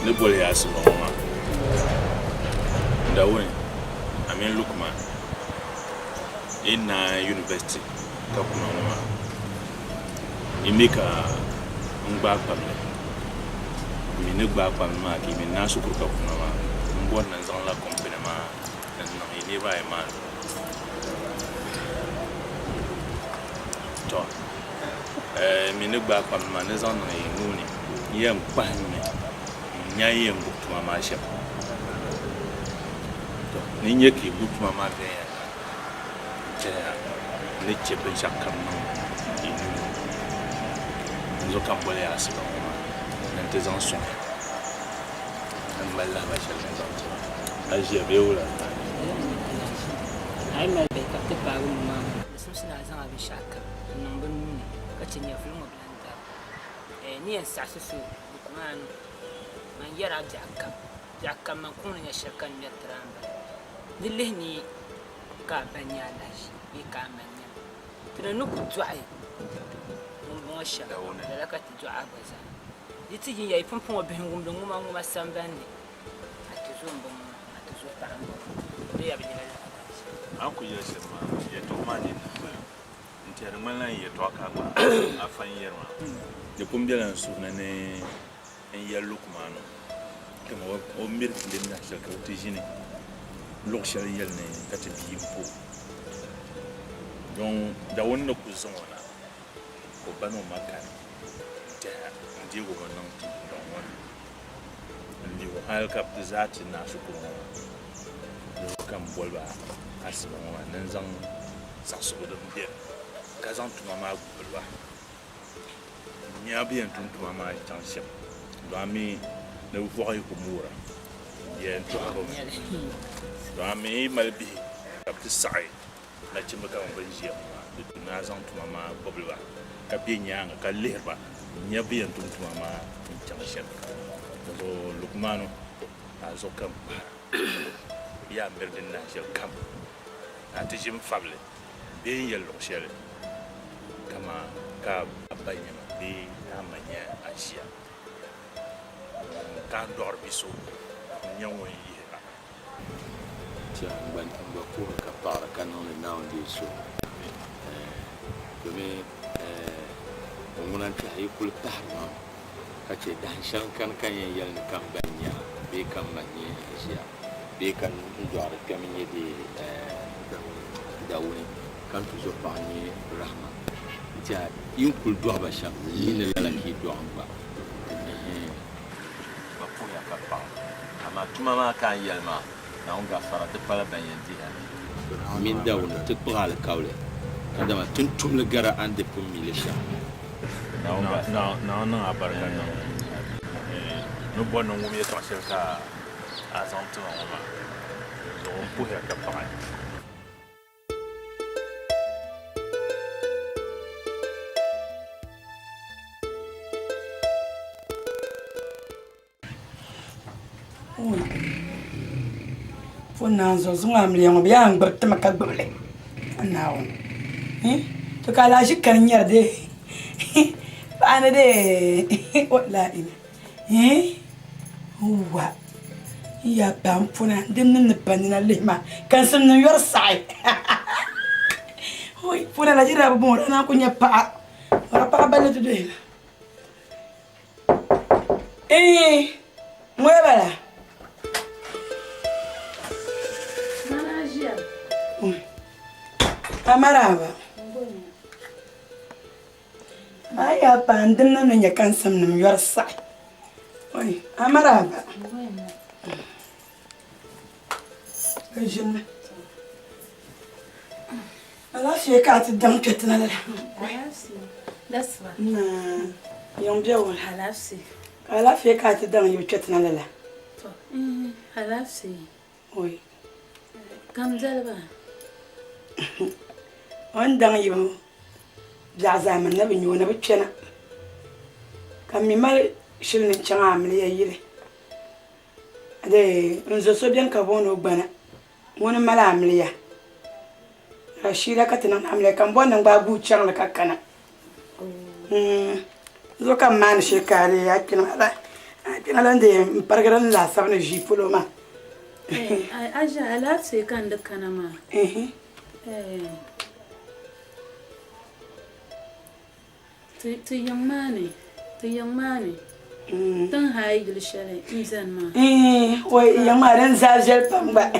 ni bol ya asibama ndawuni amin Lukman ina university ka kuma ma imika ngba pamle mi ne gba pamle ma ki mi na sukuru ka kuma ma mbon nan zan la company ma nan ni ba ma to mi ne gba pamle ma ne zan na nguni yem pamle nyaye ngutuma ma shep to ni nyeki ngutuma ma be ya ne chebe jakam no inu nzo kambole asiba nan te zan so an balla ba shal nan zan aje be wala ai mal be ka te pa ma sun sina zan abi shaka nan ban ne ka ce ne fulmo blanda ni en sa su man yara jakam man kun ya shakan ne tramba dille ni ka banya lashi yi ka manya tana nuku tuai mun bon sha da laka ti tuai baza yiti yin yayi funfun wa bihin gumdun nguma sambande atuzo mbon atuzo tambo be ya binyala an ku yese ma ye to mani ntere manlan ye to aka ba afan yerma de kumbilan su na ne en ya Lukman kama o mir din na shaka utijini lokshal yelne kati bimpo donc da wonna ku zona ko bano makan ta ndigo wannan don wannan ndigo halka da zati na su ko kan bolba asima wannan zan sasu da biye kazan tuma ma bolba nya biyan tuma ma tanship do ami na voye ko mura yen to ko do ami malbi kap sai na chimba ka mo banjia de na zan tuma ma bolba ka bi nyanga ka lerba nya biyan tuma ma tanship do Lukmanu azo kam ya merdin na shel kam atijim fable be yel lokshel kama ka abanya be amanya asia kan dor biso nyawo yira tiang ban ba ko ka para kanon na on di so me ongunan ta yi kul tahma ka ce dan shan kan yel ni kan banya be kan manye asia be kan ndwar kaminye di dawuni kan tu zo panye rahma ja yin kul do ba sham yin la ki do amba ba ko ya ka pa ama tuma ma kan yelma na on ga fara de pala ban yanti ha min dawuni te pral kawle kadama tuntum le gara ande pum mile sham na abarka no no bono ngum ye to ka azanto ma zo pu ya ka pa Fona zo zunga mliyango biya ngberta makagbele nawo to kala shi kan yarde bana de wallahi huwa ya bam fona dimnin ne panina lema kan sun no yor sai hoy fona la jira bu mo na ko nyapa ora pa bale to de muévala. Amarava. Ai apa andin na nya kansam nam yor sai. Oi, amarava. Ajina. Ala fica te dão que tu na lá. That's why. Na, yom dia wala. Halafsi. Ala fica te dão eu que tu na lá. Halafsi. Oi. Kam zalba. On dang yo. Ja zaman na binyo na bicena. Kam mi mal shirin changa amle yire. Ade nzo so bien ka bono gbana. Wona mala amle ya. Rashida katina amle kan bon ngba gu changa kakana. Zo kam man shekari ya kina Tingala de pargaran la sabna jipulo ma. Aja alatse kan da kanama. Tu young money. Tan hai gil shale inzan ma. Wai yang ma ran zajel pamba.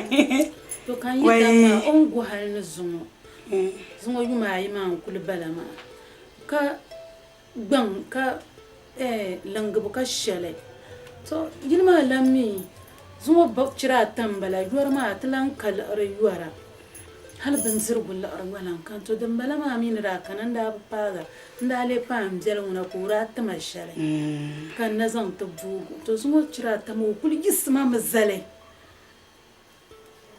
To kan yi dama on go hal na zumo. Zumo yuma yi ma kul balama. Ka gban ka langabu ka shale. To gilma lammi zumo bakcira tambala yuwar ma atlan kal yuwara. Hal ban zirgul arwalan kan to dan bala ma min ra kanan da paga ndale pam jeluna kura ta mashale kan nazan to bugu to zumo cira ta mo kul gisma mazale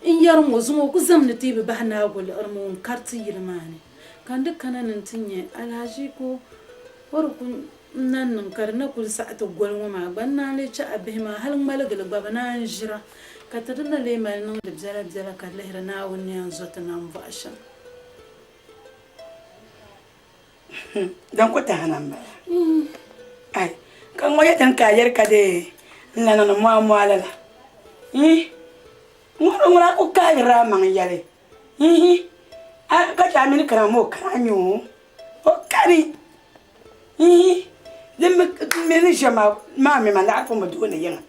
in yar mo zumo ku zamna tibi bahna gol armun karti yirmani kan dukkanan tinye alhaji ko warku nan karna kul sa'atu gol ma banna le cha abihma hal malagal babana jira katadna le mal no de bzala ka lehrana woni anzota nam vasha dan ko ta hanan ba ai kan moya tan kayar ka de lana no mo ala la ngora ko kayra man yare ka ta min kara mo kanyo o kari dem me jama ma me man da ko mo do ne yana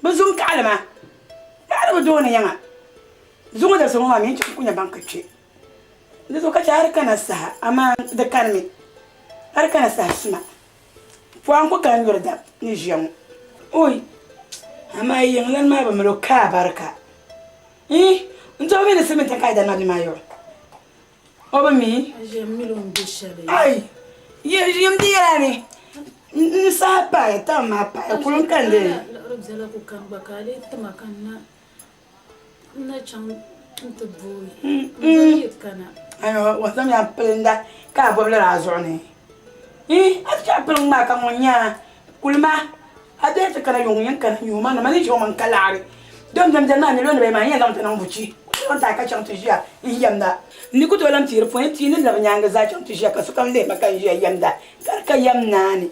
bazun kalma ya do ne yana zuwa da sama min ci kunya bankace da zo ka ci har kana sa amma da karmi har kana sa suma fo an ko kan yorda ni jiyan oi amma yin lan ma ba mu ka barka nzo me ne semen ta kai da na di mayo o ba mi ajemilon bishale ai yem di yarani nsa pa ta ma pa kulun kan de rabzala ku kan bakale tamakanna na chan ta boy zayit kana ayo wasam ya plenda ka bo la razoni atcha plung ma ka monya kulma ade ta kana yung kan yuma na mani joman kalare dom na ni lo ne be ma yan dam ta nan buci on ta ka chan tijia yamda ni ku to lam tir point ni la nyanga za chan tijia ka su kan le maka yamda kar ka yamna ni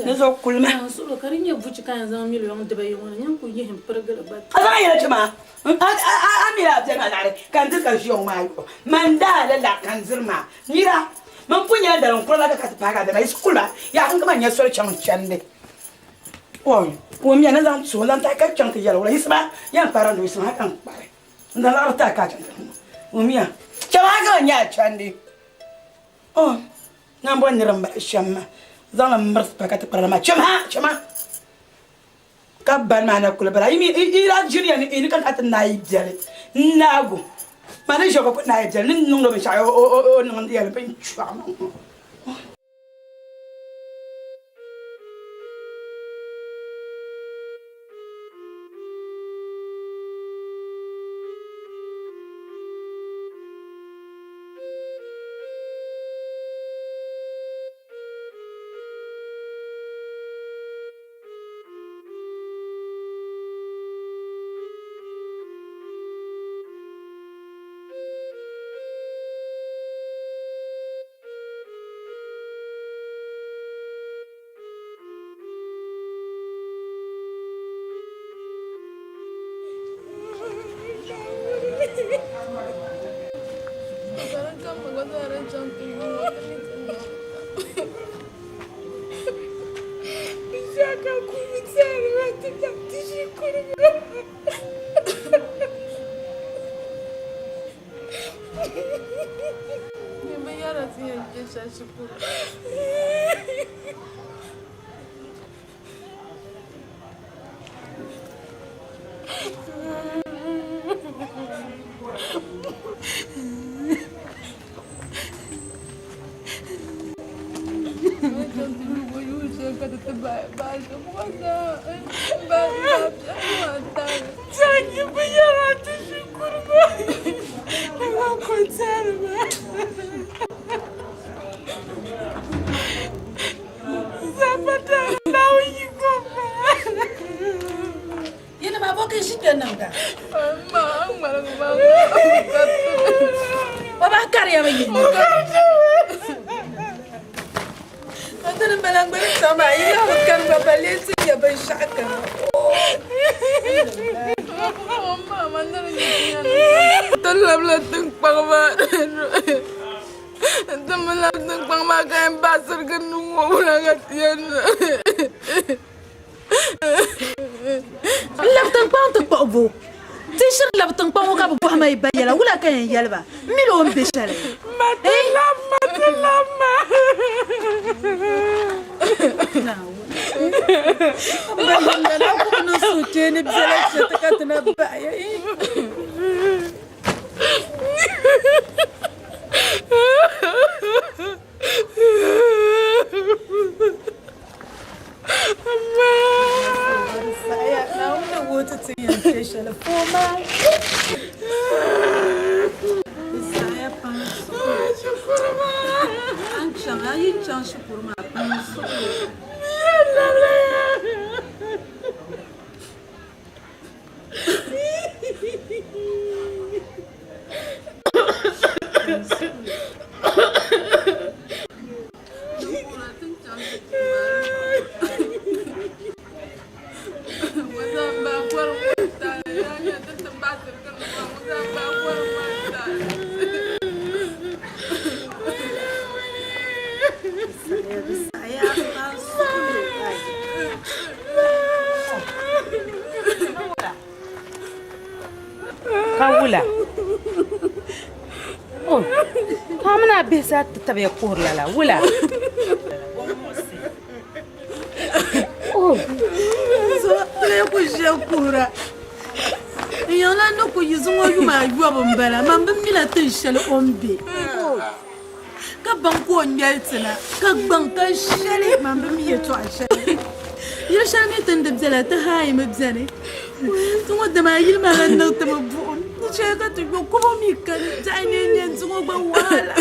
ne zo kulma so lo karin ya buci kan zama miliyon da bai wani yan ku yi hin fargal ba ala ya ce ma amira ta ma dare kan duka shi yon ma yo manda la kan zirma mira man punya da ran kula ka ta faga da bai skula ya kan kuma ya so chan ne oi o mi na zan so lan ta ka chan ta yalo isma ya fara do isma kan bare nda la ta ka chan o mi ya chama ga nya chan ne oh nan bon ran ba shamma zan mars pa ka ta para ma chama kabban mana kula bara imi ira junior ni kan atan nayi jale nago mana jogo ko nayi jale nin nungdo be sha o non dia le pen chwa Sama, ila kan babalesi ya ban shaka. sarkan nungo mulagat yan. Laptang pang to pabo. Tishir laptang pang ka bu ma ibayala wala kan yalba. Milo on beshale. Matilama. Bala ko no sutene bzala shatakatna baya. Saya now the water to your fish and a forma. Saya panso. Anchang ayi chang shukuma panso. Kawula. Oh, hamna bisa tabe kurla la wula. Oh, So le ko jakura. Yana no ko yizungo yuma yuwa mbala mamba mila tinshal ombe. Ka banko nyaltina ka banka shale mamba miye to ashale. Yashani tande bzala ta hayi mabzane. Tungo dama yilma ganna tabu. Chega tu ko mi kan tane ne tungo ba wala.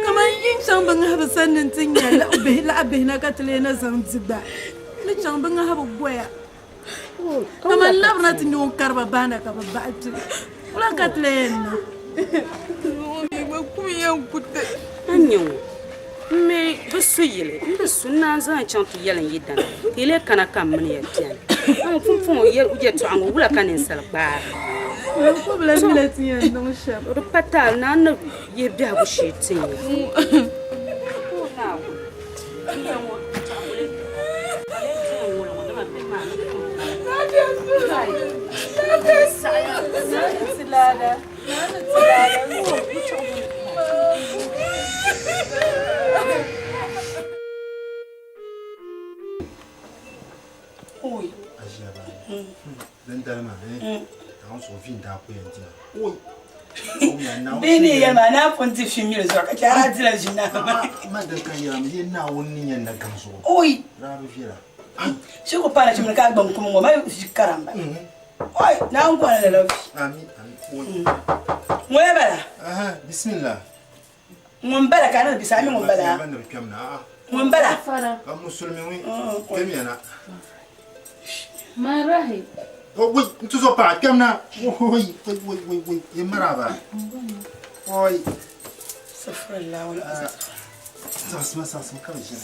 Kama yin chang bang ha sanin tinya la abihna ka tlena zanzibar. Ni chang bang ha boya. Kama labna tinyo karba bana ka baatu. Wala ka tlena. Ni ma kuyan kutte. anyo. Me besuyile, besuna zan chantu yelen yidan. Ile kana kam mani yatian. An fun ye to an wula kanin salba. Ko bla mi tinya no shab. O patal na no ye bia bu shitin. Oi. Den dalma on so fin da ko yanzu oi Bene ya mana fonti fimile zo ka kara dila jina ma da kan ya mi na wonni yan na ganso oi rabu fira shi ko para chimne ka gbam kuma ma karamba oi na on ko na lo ami oi moya bala aha bismillah mon bala kana bisami mon bala ban da kamna mon bala ka musulmi wi kemiana Marahi. oi tuzo pa kamna oi ye maraba oi safrallah wala sasma ka ji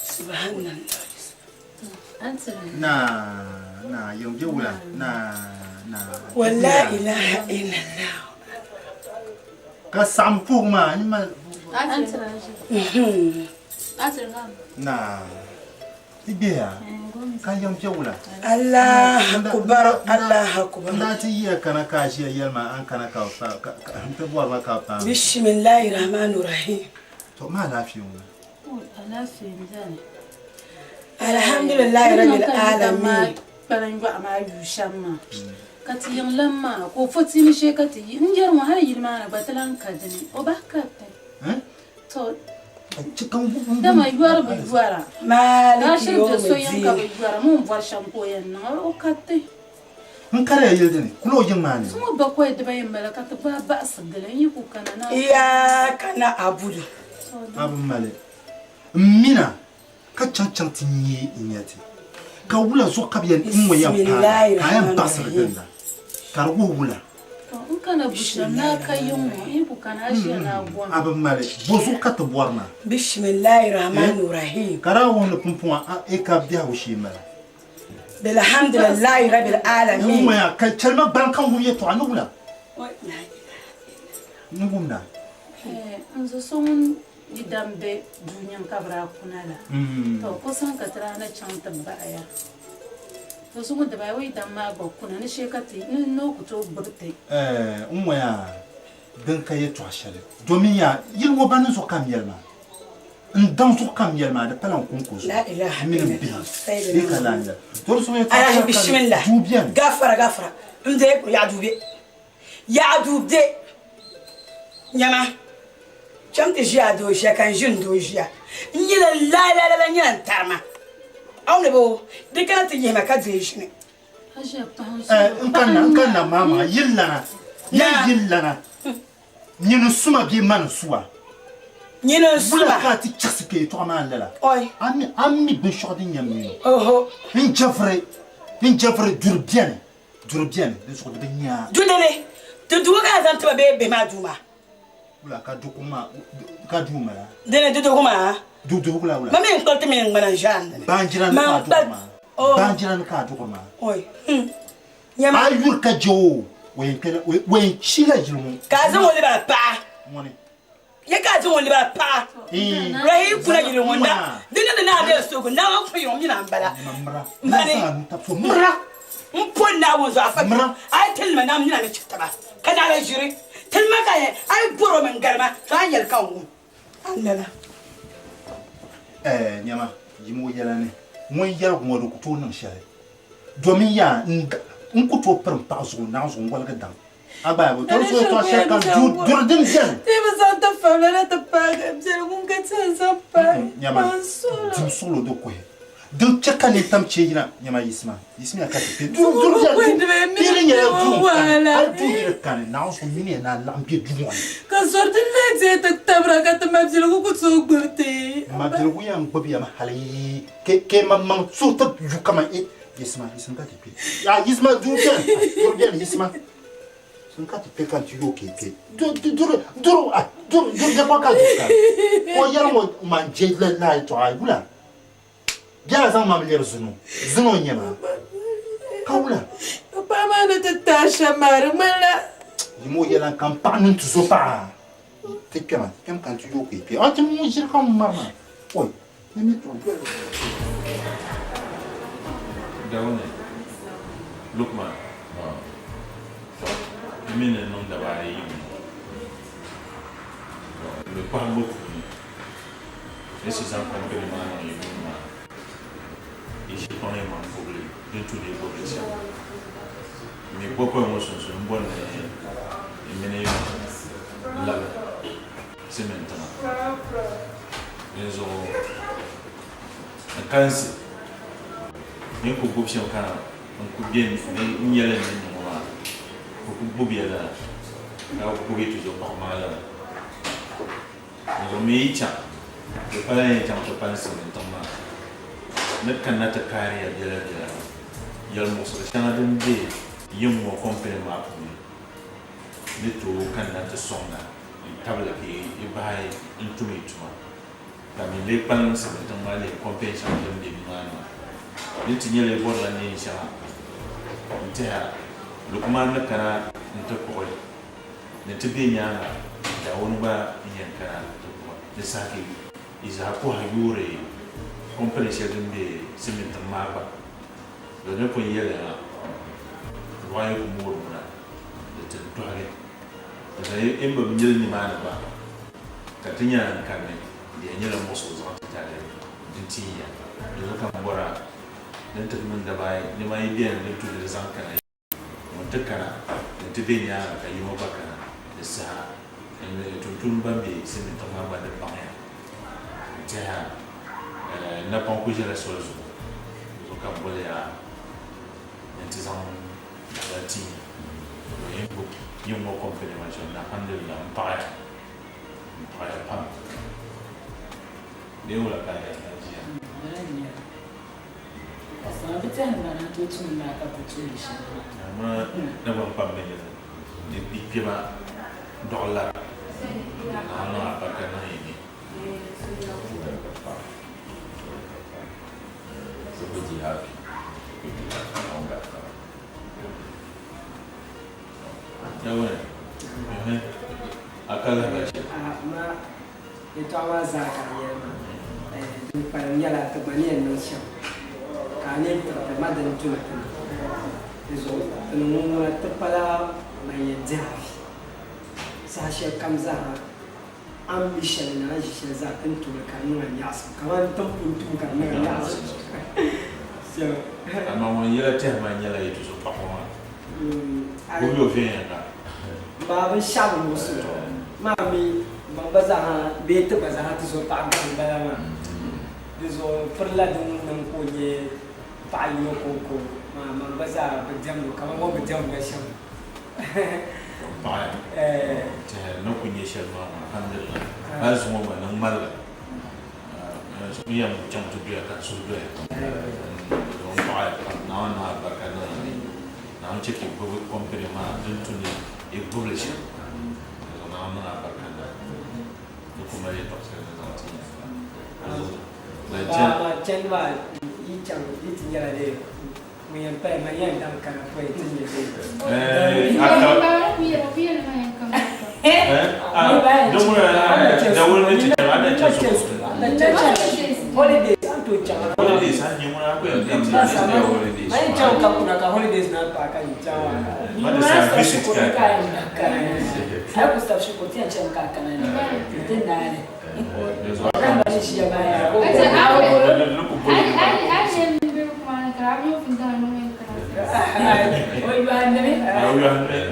subhanallah na yonge wula na wala ilaha illallah ka sampu ma ni ma na ibia ka yonge wula Allah akbar na ti yi kana ka shi yalma an kana ka ta buwa ma ka pa bismillahir rahmanir rahim to ma lafiya mu alhamdulillah rabbil alamin Paran gwa ma yushamma. Kati yang lamma ko foti ni she kati njar mo har yirma na batalan kadini o bakata. To cikin dama yuara bu yuara. Na maliki shi da so yan ka bu yuara mun var shampo yan na o katte. mun kare yelde ne kulo jin ma ne Mo ba ko da bayin malaka ta ba asgalan yi ku kana na. iya kana abudu abun male mina ka cancan tinye inyati ka wula zo ka biyan in wayan fa kayan basir dinda ka rubu wula In kana busha na kayin mu yi ku kana shi na gwa. abun male bozu ka ta buwarna bismillahir rahmanir rahim kara wona pumpuma e ka biya wushi mala bilhamdulillah rabbil alamin mun ya ka calma ban kan wuye to anu wula ngumna nzo songun yidambe dunyan kabra kunala to ko san ka trana chanta baya to songun da bai damma ba kuna ne shekati no ku to burte umma dan kai to ashale domin ya yilwo banin so kam yelma ndan so kam yelma da palan kunkuzo la ilaha illallah bikalanda to so ya ta bismillah gafara nde ya dube nyama chamte jia do jia kan jun do jia nyila la nyila tarma awne bo de kana te yema ka de jine nkanna mama yillana nyinu suma bi man suwa nyinu suma ka ti chaske to ma lala oy ami be shodi nyamni oho min jafre durbiane de so de nya dudele to duga zan to be ma duma ula ka duma dene duduguma dudugula ula mami nkolte min ngana jande banjiran ka duma oy nyama ayur ka jo wen chila jilu ka zan wole ba pa moni ye ka zan wole ba pa rahi kuna jilu wonda dene na de so ko na wa ko yom ni na mbala mani mra mpon na wo za fa ay telma na mna ne chitaba kana la jiri telma ka ay boro men garma ka yel ka wu annala nyama jimo yelane mo yel ko do ko to nan share domin ya nku to pram pa zo na zo ngol ga dan aba bo to so to share kan dur din jen te ba ta fa la ta pa je ngun ka tsa pa nyama jim solo do ko do chaka ne tam chejina nyama yisma ka te dur jen ni ne wala du dire kan na so mini na lampi du ka sorti le je ta tabra ka ta mabjil ko so gurte mabjil ko yang bobi am hali ke mamman so ta ju kama yisma ka te ya yisma du bien yisma sun ka te kan tu yo ke dur de kwa ka o yar mo manje la to ay bula ya zan mamler zunu nyama kawula pa ma na ta tasha mar mala mo yelan campagne tu so pa te kama kan tu yo ke a te mo jir kam mama oi ne mi to Daone Lukman mine non da bare yi le parle beaucoup et c'est un complément et je connais mon problème de tous les progressions mais pourquoi moi je suis une bonne et mener là c'est maintenant les ont un cancer ni ko gobsi on kana on ko bien ni yele ni mo ko bobi ala na ko bi toujours par mal on me icha le pala ni tam to panse maintenant net kan nata kariya jela yal mo so sana dum be yim mo complément pour ni to kan nata songa tabla ki ibai intumi tuma kami le pan se maintenant les compétences dum de mana ni tinyele borla ni sha ntia Lukman na kana nta ko ne tibe nyanga da woni ba yen kana to de saki iza ko hayure comprension de semente maba do ne ko yele na roye ko mo na de te to hare da emba nyele ni mana ba ka tinya kan ne de nyele mo so zo ta tare dintiya do ka mbora dan ta mun da bai ni mai biyan ne to da zan kana mutakara da tibenya ka yi mabaka da sa ne tuntun bambe sai mun tama ba da baya ja na pon ko jira so zo ka bole ya intizam da ti ne ko yi mo confirmation na alhamdulillah pa ne wala ka ya ma na ban pambe ni dikema dollar ana apa kana ini seperti hati enggak tahu ya akala bace ma ito ma za ka yema dun param yala ta bani en sha ka ne ta madan tuna tuna izo tunu mu ta pala mai jafi sashe kamza ambition na shi za kan tura kanuwan yasu kamar tampun kan nan yasu so ama won yela te ma nyala yitu so papa ko yo vien ka ba shabu musu mami ban baza ha be ta baza ha ta so ta ban bala ma dizo furla dun nan ko ye pa yo ko ma baza ba jam kamar mo ba jam ga shan pa te no kunye shel ma alhamdulillah azu mo ba nan mal so ya mo jam to biya ka so do don pa na barka na cheki bubu company ma dun tuni e publish na barka na kuma ye to se na ma chen ba yi chang yi tin ya de mu yan pa ma yan dam kana ko yi tin ye aka da wurin ne ta ana ta so holidays an to chang holidays an yi muna ko da holidays mai chang ka kuna ka holidays na pa ka yi chang ma da sa visit ka sai ku staff shi ko tiyan chan ka kana ne tin da ne kan ba shi ya baya ko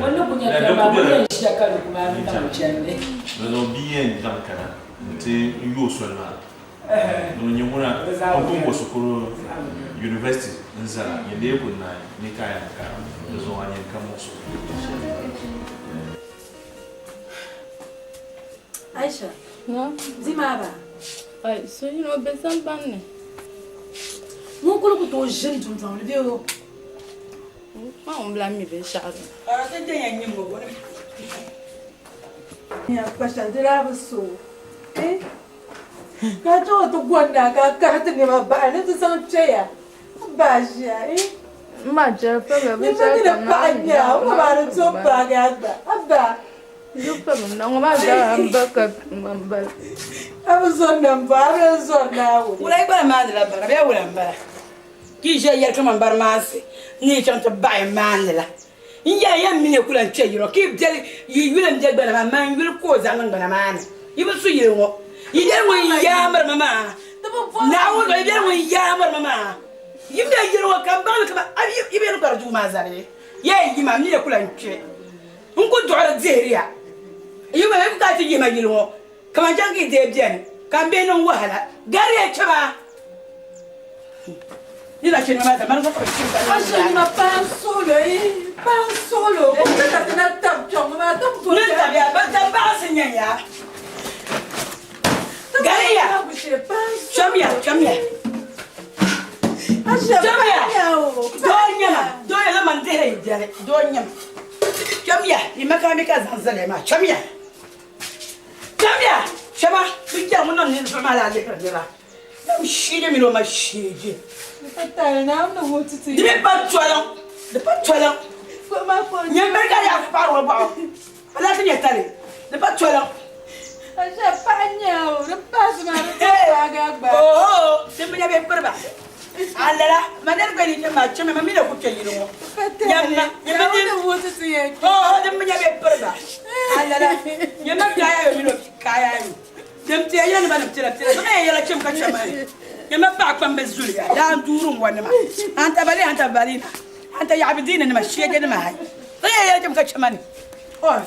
wannan kunya ta ba mun shi ya kalu kuma mun ta chan ne no bien dans kana nti yo so na no nyimuna okongo sukuru university nzara yende ko na ni kaya ka zo anye kamo so Aisha No? zimaba Ai, so you know besan banne. mo ko ko to jin dum dum le bio Ma on blame me be shado. Ah, tem yan yin gogo. ya pasha dira so ka to to gwanda ka ta ne ma ba ne to san cheya ba shi Ma je fe be ni ma ni ba nya o ba ro to ba ga abba Yo fe me na ma ga ambaka mbal. abu son nan ba ro son na wo Wala ba ma da ba ba wala ba. Ki je ya to man bar ma se. Ni chan to ba ma la. Iya ya mi ne kula che yiro ki de yi yulam de gba na ma yul ko za ngan na ma na. Yi bu su yiro ngo. Yi de wo ya mar mama. Na wo ga de wo ya mar mama. Yi da yiro ka ba ka ba abi yi be no ka ju ma zare. Ye yi ma mi ne kula che. Nko do ra zeria. Yi ma ka ti yi ma yiro ngo. Kama jangi de bien. Kan be no wahala. Gari ya chaba. Ni la chini mama tamara kwa chini. Asha ma pan solo ko ta na tam chong ma tam ko Ni ta ya ba ta ba sinya ya. Gari ya. Chamia. Asha Chamia. Do ya man de he jare. Do nyam. Chamia, ni makami ka zanzale ma. Chamia. Shaba, biya mun nan ne ma la le kra. Shi ne mi no ma shi je. ta na no wo ti Di me pa toilan. De pa toilan. ko ma ko Nyam be ka ya pa ro ba. Ala ti ne tare. De pa toilan. Asha pa nya o de pa ma ba ga ba Oh, sempre ya be perba. Allora, ma nel bene che ma c'è ma mi lo cuccia gli no. Nyamma, no wo ti ye Oh, sempre ya be perba. Allora, nyamma kaya mi lo kaya ni. Dem ti ya na ba na tira. Ba ya la chem ka chama. Nyamma ba kwa mbezuli ya. Da nduru ngwana ma. Anta bali na. Anta ya abidina ni ma shege ni ma hai. Ba ya chem ka chama ni. Oh.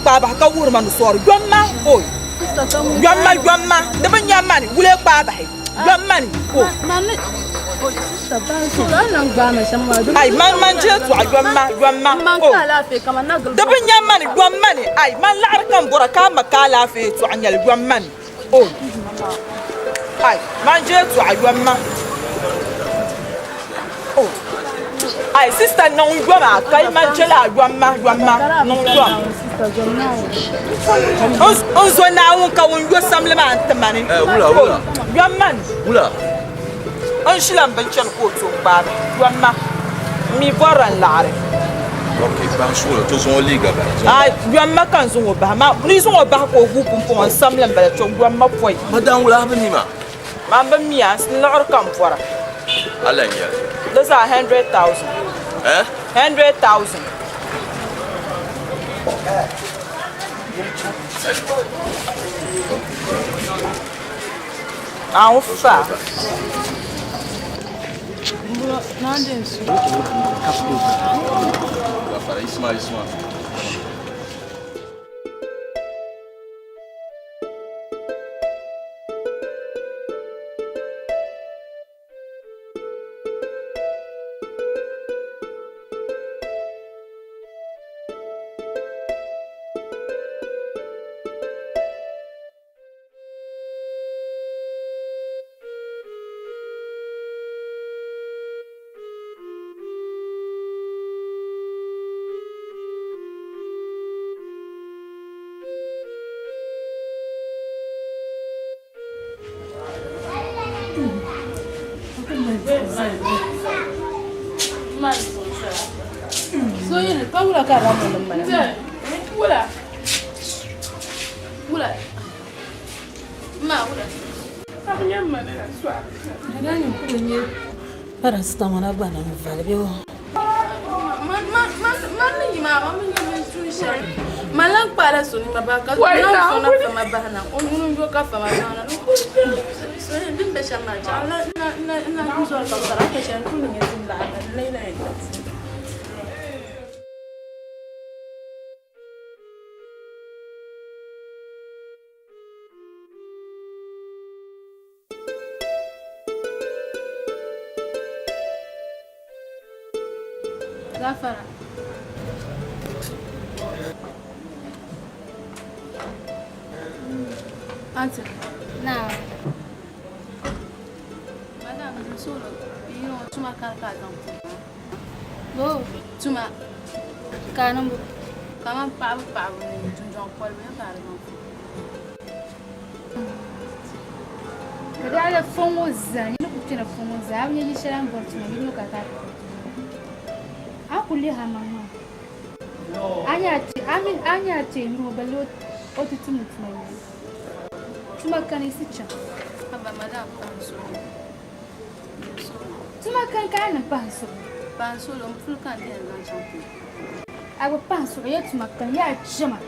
Baba ka wur man sor yomma oy yomma de nyamani wule pa ba yomma o ay man je to yomma o de nyamani yomma ay man la arkam bora ka makala fe to anyal yomma o ay man je to yomma o ay Ai sister non goma kai man chela goma non goma. On zo na won ka won yo samle ma antamani. Ula. Goma. Ula. On shilam ban chen ko to ba. Goma. Mi boran lare. Ok, par sur to zo liga ba. Ai goma kan zo ba ma ni zo ba ko gu pum pum samle ba to goma foi. Madan wula bani ma. Ma ba mi as lor kam fora. Allah ya. Those are 100,000. 100,000. Enfin. Ismail. So yin ka wula ka ra mun mana. Wula. Ma wula. Ka nya mana so. Ngani kunye. Para sta mana bana mvale byo. Ni ma ni tu sha. Malang para so ni mabaka. Na so na fama bana. Onu yo ka fama bana. So yin be sha ma ja. Na kuzo ka sara ka sha kunye tin la leila. Zafara. Answer. Now. Madam, solo. You know, tuma kaka don't. Go. Tuma. Kanambu. Kama pa ni tunjong pol me ka don't. Kada ala fomo zani, no kutina fomo zani, ni shara mborti na bino kaka. Akuli hamama. Anya ati no balo otutumu tuma. Tuma kanisi cha. Aba madam panso. Tuma kan kana panso. Panso lo mfulu kan dia na champion. Aba panso ya tuma kan ya jama.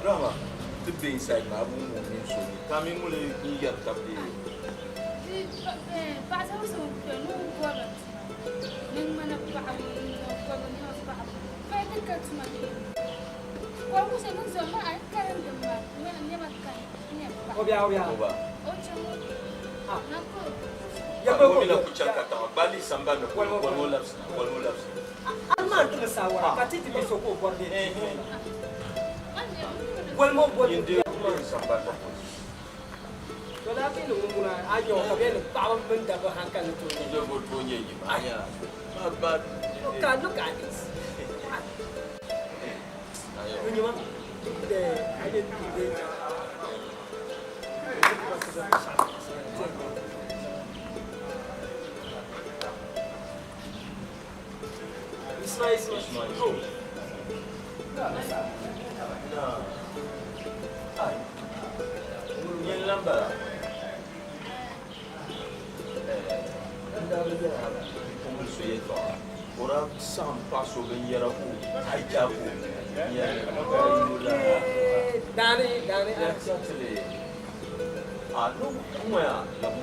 Drama. The being said, I won't so. Coming will you get up the Well, more what you do somebody. So that in the woman, I know a very powerful double hand can do. You don't go to you. But look at this. When you want I didn't Ora sam passo ben yera ku ai jabu ya Dani exactly no kuma ya la mu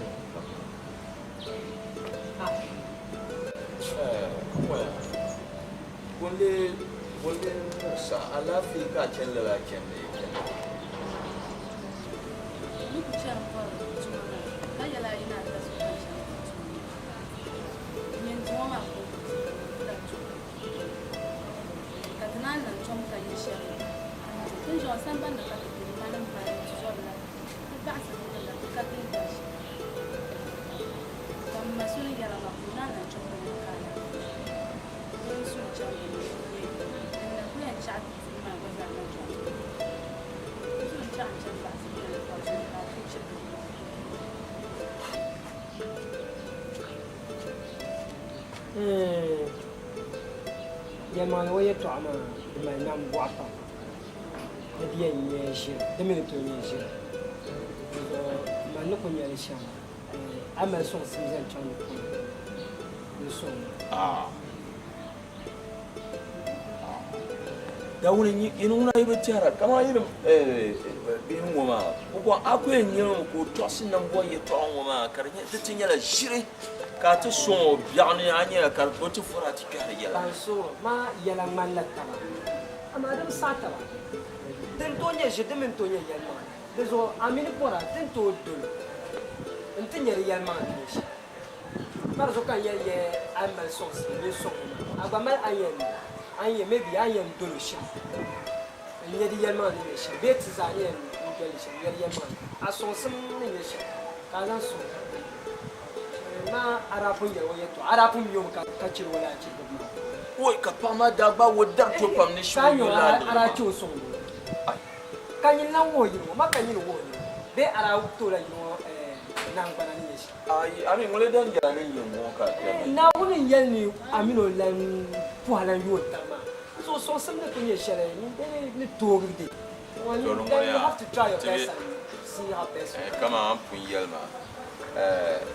Boleh sa alafi ka can lalaken ne Ni ku ce ko ka yala ina da su ka sha yin zuwa ko da su ka tana nan chom ka yi shi kun jo san ban da ka ta malam ba ya ci zo da ba sa da ka ta da shi dan masul yara ma kuna nan chom ka ka kun su chom chat ma ba za na chat sun chat ba su da ba su da future ya ma wo ye to ama ma nam boata da biya ye shi da me to ye shi ma no ko ye shi ama so sim zan chan ko ni so da wani inu na ibe tiara kama ibe bi ngoma ko akwe nyem ko tosin nan boye to ngoma karnya tinya la jire ka to so biani anya kar ko to furati kar yala kan so ma yala man la tama ama dum sata ba den to nye je dem to nye yala de zo amini pora den to dul entinya yala man ni mar zo kan ye amal so ni so agba mal ayen anye maybe ayen dolo shi nye di yelman ni shi bet za yen dolo shi yelman ason sim ni shi kalan so ma arapun ye wo yeto arapun yo ka chiro wala chi do Oi ka pama da ba wo da to pam ni shu yo la ara chi so kanyin na wo yi ma kanyin wo yi be ara to la yo nan bana ni shi ai ami ngole dan jara ni yo mo ka na woni yel ni amino lan pualan yo tama so so some the thing shere ni to gidi you have to try your best and see how best kama am pun yelma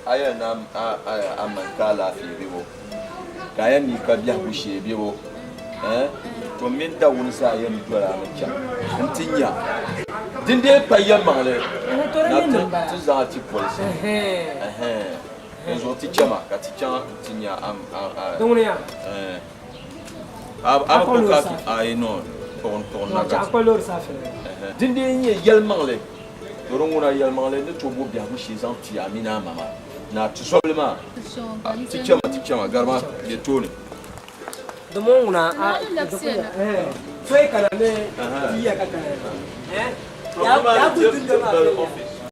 aya na amankala fi biwo kaya ni ka biya kushe biwo to min da woni sa yan dora mun cha antinya dinde payan mangale na tu za ti police ezo ti chama ka ti chama tinya dongonya avocat ay non pour na ka color sa fe dinde nye yel mangale dorongona yel mangale ne to bo biya kushe zan ti amina mama na tu solema ti chama garma de toni de monguna so e kana me iya ka kana ya ya